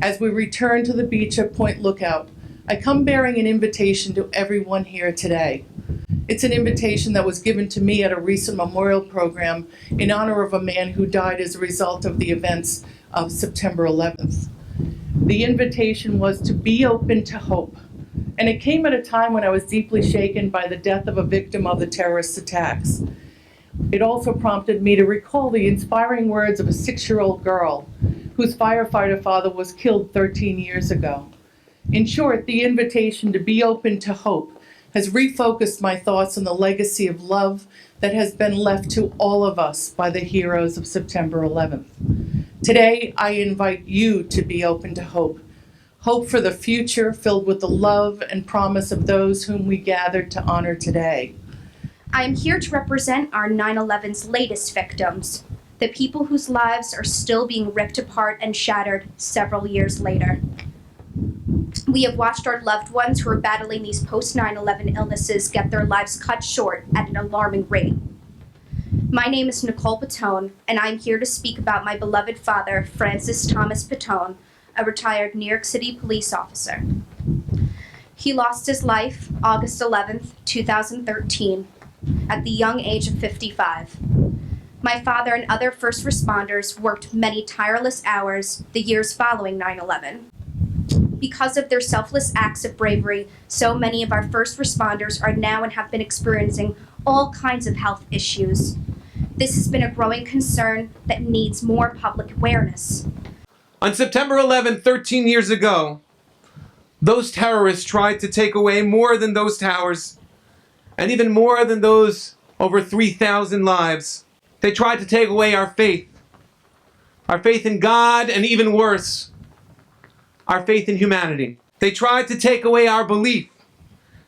As we return to the beach at Point Lookout, I come bearing an invitation to everyone here today. It's an invitation that was given to me at a recent memorial program in honor of a man who died as a result of the events of September 11th. The invitation was to be open to hope, and it came at a time when I was deeply shaken by the death of a victim of the terrorist attacks. It also prompted me to recall the inspiring words of a 6-year-old girl whose firefighter father was killed 13 years ago. In short, the invitation to be open to hope has refocused my thoughts on the legacy of love that has been left to all of us by the heroes of September 11th. Today, I invite you to be open to hope. Hope for the future filled with the love and promise of those whom we gathered to honor today. I am here to represent our 9/11's latest victims, the people whose lives are still being ripped apart and shattered several years later. We have watched our loved ones who are battling these post-9/11 illnesses get their lives cut short at an alarming rate. My name is Nicole Patone, and I'm here to speak about my beloved father, Francis Thomas Patone, a retired New York City police officer. He lost his life August 11th, 2013, at the young age of 55. My father and other first responders worked many tireless hours the years following 9/11. Because of their selfless acts of bravery, so many of our first responders are now and have been experiencing all kinds of health issues. This has been a growing concern that needs more public awareness. On September 11, 13 years ago, those terrorists tried to take away more than those towers, and even more than those over 3,000 lives. They tried to take away our faith in God, and even worse, our faith in humanity. They tried to take away our belief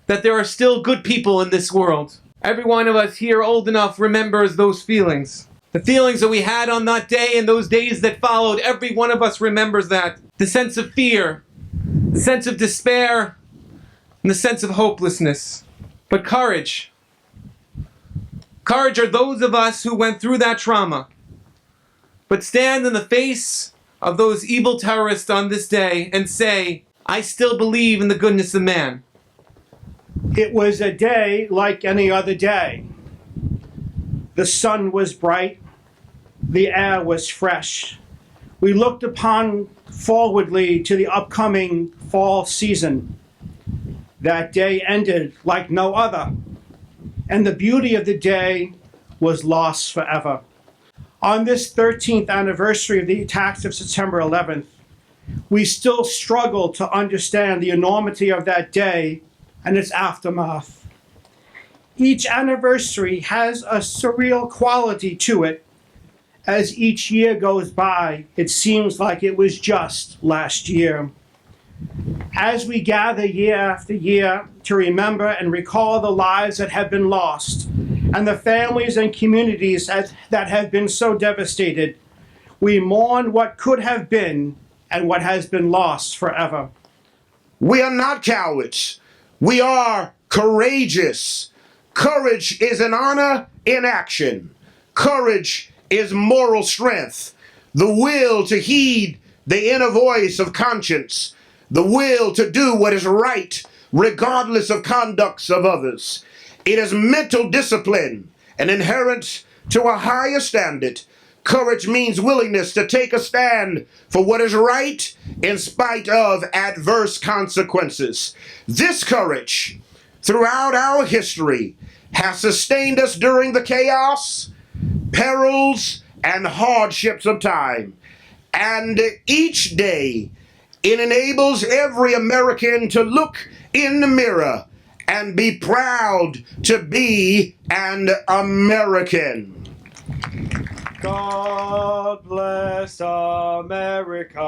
that there are still good people in this world. Every one of us here old enough remembers those feelings. The feelings that we had on that day and those days that followed, every one of us remembers that. The sense of fear, the sense of despair, and the sense of hopelessness. But courage. Courage are those of us who went through that trauma, but stand in the face of those evil terrorists on this day and say, I still believe in the goodness of man. It was a day like any other day. The sun was bright, the air was fresh. We looked forwardly to the upcoming fall season. That day ended like no other, and the beauty of the day was lost forever. On this 13th anniversary of the attacks of September 11th, we still struggle to understand the enormity of that day and its aftermath. Each anniversary has a surreal quality to it. As each year goes by, it seems like it was just last year. As we gather year after year to remember and recall the lives that have been lost and the families and communities that have been so devastated, we mourn what could have been and what has been lost forever. We are not cowards. We are courageous. Courage is an honor in action. Courage is moral strength, the will to heed the inner voice of conscience, the will to do what is right regardless of conducts of others. It is mental discipline and inherent to a higher standard. Courage means willingness to take a stand for what is right in spite of adverse consequences. This courage, throughout our history, has sustained us during the chaos, perils, and hardships of time. And each day, it enables every American to look in the mirror and be proud to be an American. God bless America,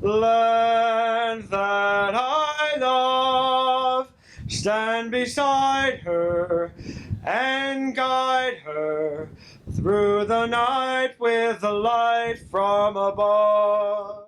land that I love. Stand beside her and guide her through the night with the light from above.